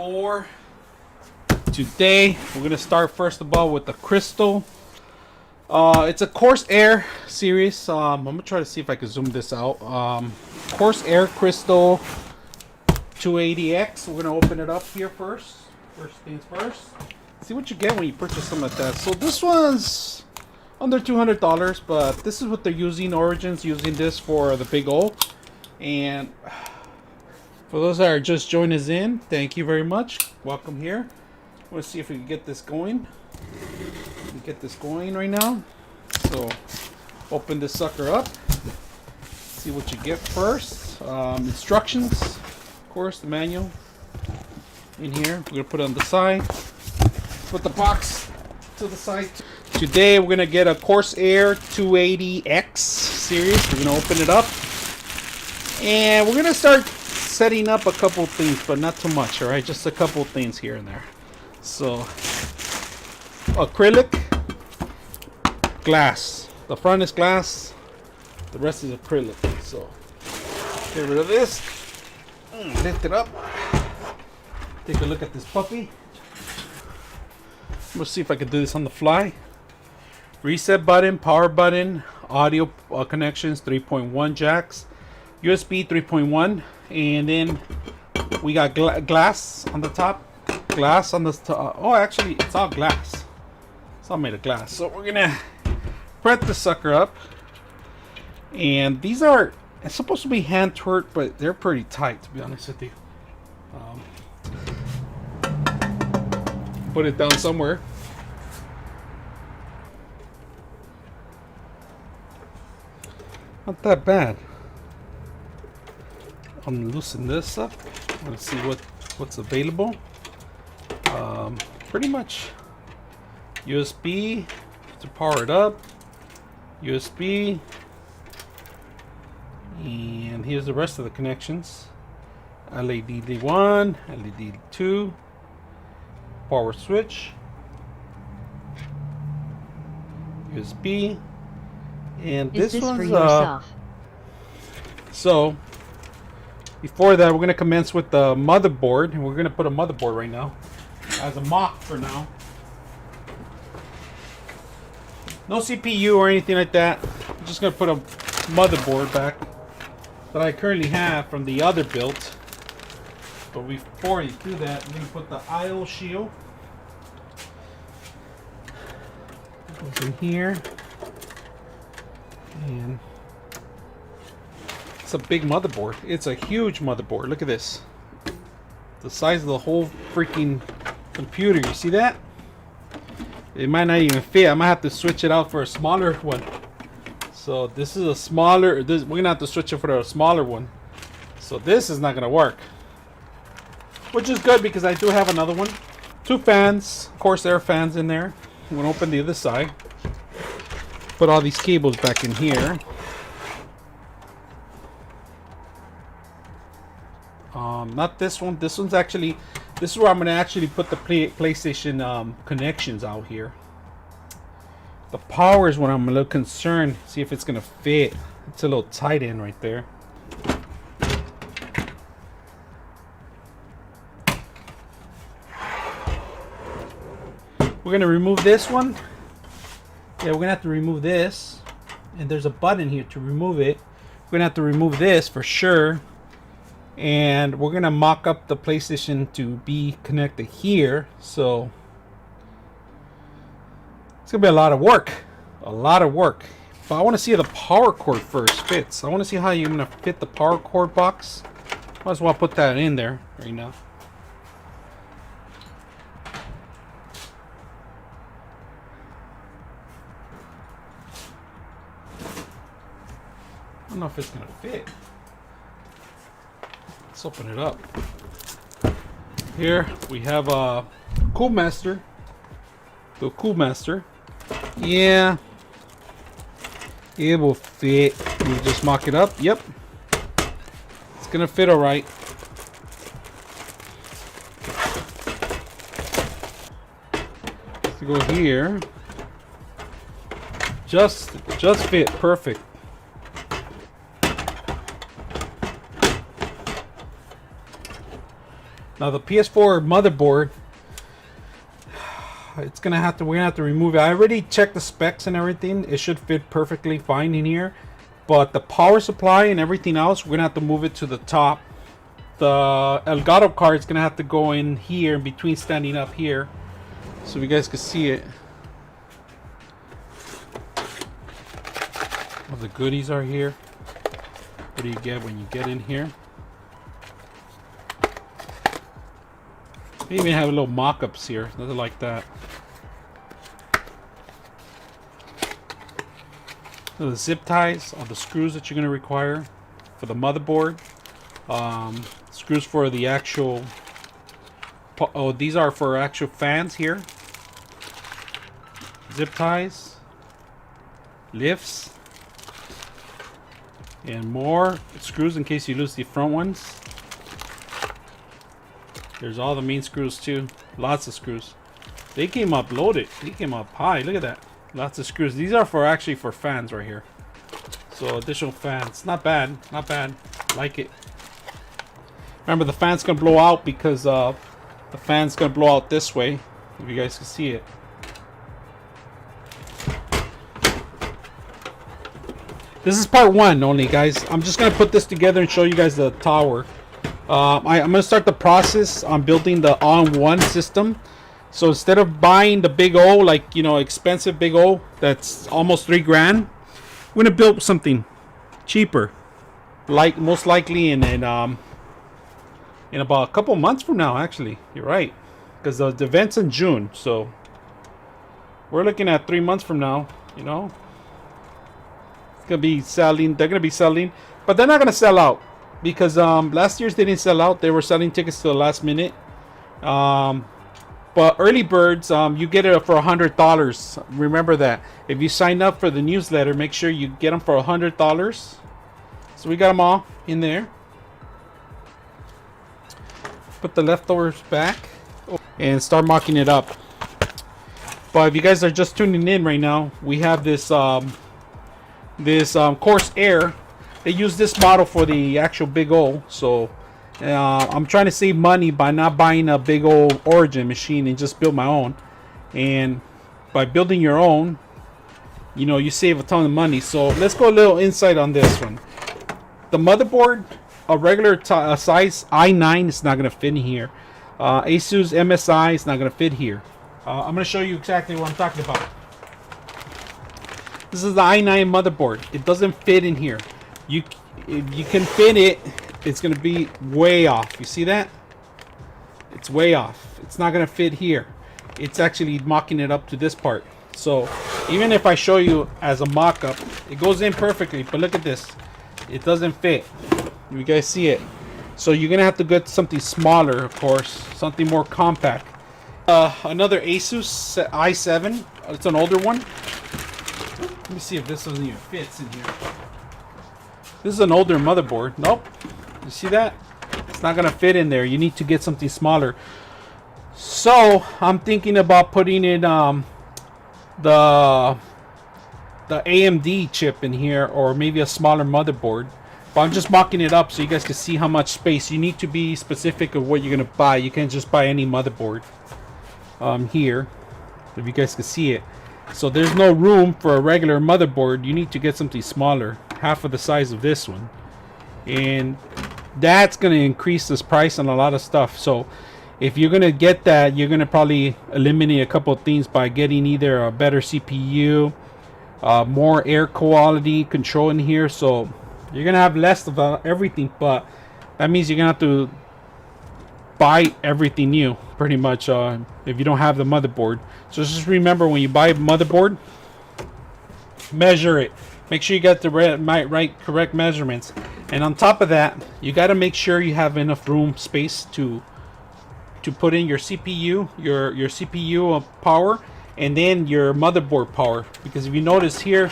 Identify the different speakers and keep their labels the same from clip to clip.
Speaker 1: for today. We're gonna start first of all with the Crystal. It's a Corsair series. I'm gonna try to see if I can zoom this out. Corsair Crystal 280X. We're gonna open it up here first. First things first. See what you get when you purchase something like that. So this one's under $200, but this is what they're using. Origin's using this for the big O. And for those that are just joining us in, thank you very much. Welcome here. Let's see if we can get this going. Get this going right now. So open this sucker up. See what you get first. Instructions, of course, the manual in here. We're gonna put it on the side. Put the box to the side. Today we're gonna get a Corsair 280X series. We're gonna open it up, and we're gonna start setting up a couple things, but not too much. All right, just a couple things here and there. So acrylic, glass. The front is glass, the rest is acrylic. So get rid of this, lift it up, take a look at this puppy. Let's see if I can do this on the fly. Reset button, power button, audio connections, 3.1 jacks, USB 3.1, and then we got glass on the top, glass on the top. Oh, actually, it's all glass. It's all made of glass. So we're gonna prep the sucker up, and these are, it's supposed to be hand torqued, but they're pretty tight, to be honest with you. Put it down somewhere. Not that bad. I'm loosen this up. Let's see what's available. Pretty much USB to power it up. USB, and here's the rest of the connections. LED 1, LED 2. Power switch, USB, and this one's so before that we're going to commence with the motherboard, and we're going to put a motherboard right now as a mock for now. No CPU or anything like that. I'm just going to put a motherboard back that I currently have from the other build. But before you do that, I'm going to put the IO shield. It goes in here. And it's a big motherboard. It's a huge motherboard. Look at this. The size of the whole freaking computer. You see that? It might not even fit. I might have to switch it out for a smaller one. So this is a smaller. We're going to have to switch it for a smaller one. So this is not going to work. Which is good because I do have another one. Two fans, Corsair fans in there. I'm going to open the other side. Put all these cables back in here. Not this one. This one's actually, this is where I'm going to actually put the PlayStation connections out here. The power is what I'm a little concerned. See if it's going to fit. It's a little tight in right there. We're gonna remove this one. Yeah, we're gonna have to remove this, and there's a button here to remove it. We're gonna have to remove this for sure, and we're gonna mock up the PlayStation to be connected here. So it's gonna be a lot of work, But I want to see how the power cord first fits. I want to see how you're gonna fit the power cord box. Might as well put that in there right now. I don't know if it's gonna fit. Let's open it up. Here we have a Cool Master. The Cool Master. Yeah, it will fit. You just mock it up. Yep, it's gonna fit all right. To go here. Just fit perfect. Now the PS4 motherboard, we're gonna have to remove it. I already checked the specs and everything. It should fit perfectly fine in here, but the power supply and everything else, we're gonna have to move it to the top. The Elgato card is gonna have to go in here in between, standing up here, so you guys can see it. All the goodies are here. What do you get when you get in here? They even have little mock-ups here, nothing like that. So the zip ties, all the screws that you're going to require for the motherboard. Screws for the actual... Oh, these are for actual fans here. Zip ties. Lifts. And more screws in case you lose the front ones. There's all the main screws too. Lots of screws. They came up loaded. They came up high. Look at that. Lots of screws. These are actually for fans right here. So additional fans. Not bad. Not bad. Like it. Remember, the fan's gonna blow out because the fan's gonna blow out this way. If you guys can see it. This is part one only, guys. I'm just gonna put this together and show you guys the tower. I'm gonna start the process on building the all-in-one system. So instead of buying the big O, like, you know, expensive big O that's almost $3 grand, we're gonna build something cheaper, like most likely in about a couple months from now. Actually, you're right, because the event's in June, so we're looking at 3 months from now. You know, it's gonna be selling. They're gonna be selling, but they're not gonna sell out. Because last year's they didn't sell out. They were selling tickets to the last minute. But early birds, you get it for $100. Remember that. If you sign up for the newsletter, make sure you get them for $100. So we got them all in there. Put the leftovers back and start mocking it up. But if you guys are just tuning in right now, we have this Corsair. They use this model for the actual big O, so I'm trying to save money by not buying a big old Origin machine and just build my own. And by building your own, you know, you save a ton of money. So let's go a little insight on this one. The motherboard, a regular size i9 is not going to fit in here. Asus MSI is not going to fit here. I'm going to show you exactly what I'm talking about. This is the i9 motherboard. It doesn't fit in here. If you can fit it, it's gonna be way off. You see that? It's way off. It's not gonna fit here. It's actually mocking it up to this part. So even if I show you as a mock-up, it goes in perfectly. But look at this. It doesn't fit. You guys see it? So you're gonna have to get something smaller, of course, something more compact. Another Asus i7. It's an older one. Let me see if this doesn't even fits in here. This is an older motherboard. Nope. You see that? It's not going to fit in there. You need to get something smaller. So, I'm thinking about putting in the AMD chip in here, or maybe a smaller motherboard. But I'm just mocking it up so you guys can see how much space. You need to be specific of what you're going to buy. You can't just buy any motherboard here. If you guys can see it. So there's no room for a regular motherboard. You need to get something smaller, half of the size of this one, and that's going to increase this price on a lot of stuff. So if you're going to get that, you're going to probably eliminate a couple of things by getting either a better CPU, more air quality control in here. So you're going to have less of everything, but that means you're going to have to buy everything new pretty much if you don't have the motherboard. So just remember, when you buy a motherboard, measure it. Make sure you got the correct measurements. And on top of that, you got to make sure you have enough room space to put in your CPU, your CPU power, and then your motherboard power. Because if you notice here,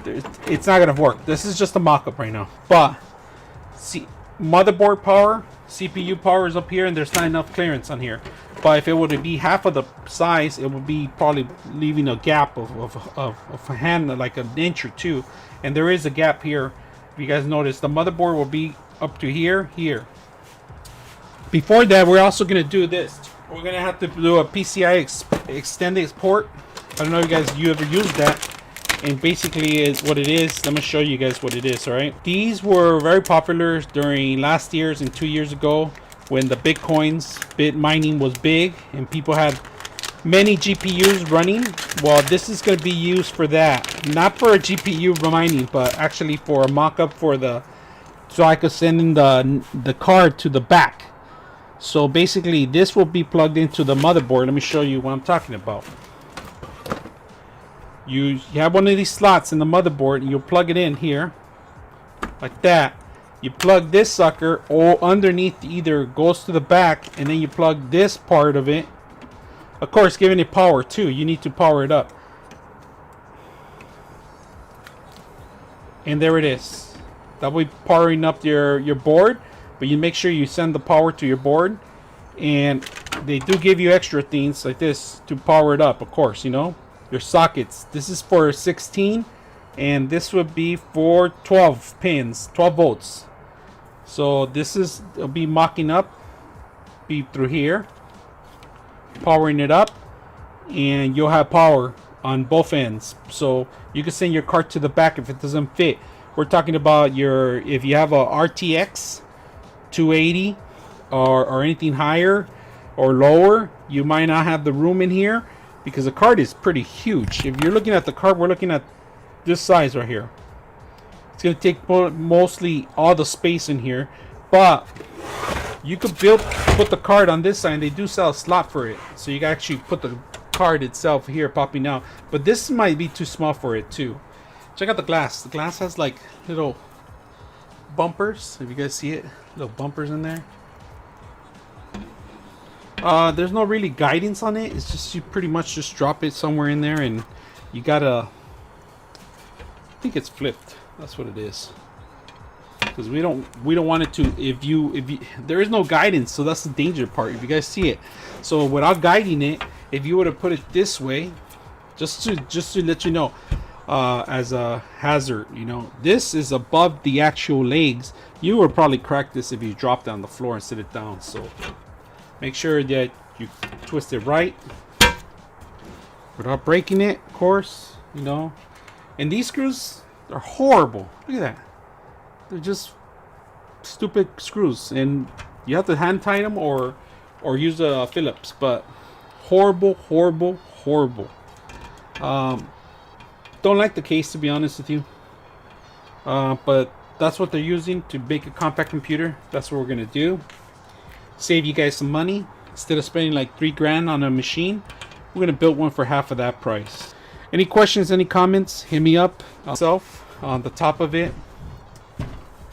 Speaker 1: it's not going to work. This is just a mock-up right now. But see, motherboard power, CPU power is up here, and there's not enough clearance on here. But if it were to be half of the size, it would be probably leaving a gap of a hand, like an inch or two. And there is a gap here. If you guys notice, the motherboard will be up to here. Before that, we're also gonna do this. We're gonna have to do a PCI extended port. I don't know if you ever used that. And basically, is what it is. I'm gonna show you guys what it is. All right. These were very popular during last year's and 2 years ago when the Bitcoins, bit mining was big and people had many GPUs running. Well, this is going to be used for that, not for a GPU mining, but actually for a mock-up for the, so I could send in the card to the back. So basically, this will be plugged into the motherboard. Let me show you what I'm talking about. You have one of these slots in the motherboard, and you'll plug it in here, like that. You plug this sucker, or underneath either goes to the back, and then you plug this part of it. Of course, giving it power too. You need to power it up. And there it is. That will be powering up your board, but you make sure you send the power to your board. And they do give you extra things like this to power it up, of course, you know. Your sockets. This is for 16, and this would be for 12 pins, 12 volts. So this is, it'll be mocking up, be through here, powering it up, and you'll have power on both ends. So you can send your card to the back if it doesn't fit. We're talking about if you have a RTX 280 or anything higher or lower, you might not have the room in here because the card is pretty huge. If you're looking at the card, we're looking at this size right here. It's going to take mostly all the space in here, but you could put the card on this side, and they do sell a slot for it, so you can actually put the card itself here popping out. But this might be too small for it too. Check out the glass. The glass has like little bumpers. If you guys see it, little bumpers in there. There's no really guidance on it. It's just you pretty much just drop it somewhere in there, and you gotta. I think it's flipped. That's what it is. Because we don't want it to, if you there is no guidance, so that's the danger part. If you guys see it, so without guiding it, if you were to put it this way, just to let you know, as a hazard, you know, this is above the actual legs. You would probably crack this if you drop it on the floor and sit it down. So make sure that you twist it right without breaking it, of course, you know. And these screws are horrible. Look at that. They're just stupid screws, and you have to hand tighten them or use a Phillips. But horrible. Don't like the case, to be honest with you. But that's what they're using to make a compact computer. That's what we're gonna do. Save you guys some money. Instead of spending like $3 grand on a machine, we're gonna build one for half of that price. Any questions, any comments, hit me up. Myself on the top of it.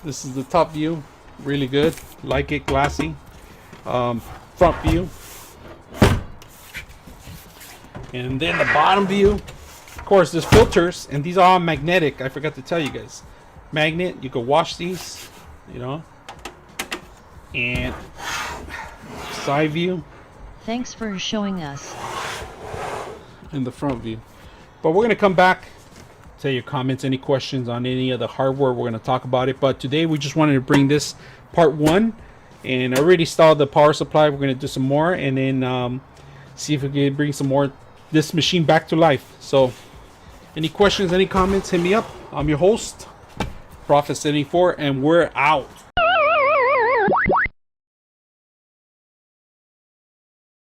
Speaker 1: This is the top view, really good, like it, glassy. Front view, and then the bottom view. Of course, there's filters, and these are all magnetic. I forgot to tell you guys, magnet. You can wash these, you know. And side view.
Speaker 2: Thanks for showing us.
Speaker 1: And the front view. But we're gonna come back. Tell your comments, any questions on any of the hardware, we're going to talk about it. But today we just wanted to bring this part 1, and I already installed the power supply. We're going to do some more, and then see if we can bring some more this machine back to life. So any questions, any comments, hit me up. I'm your host, Prophet74, and we're out.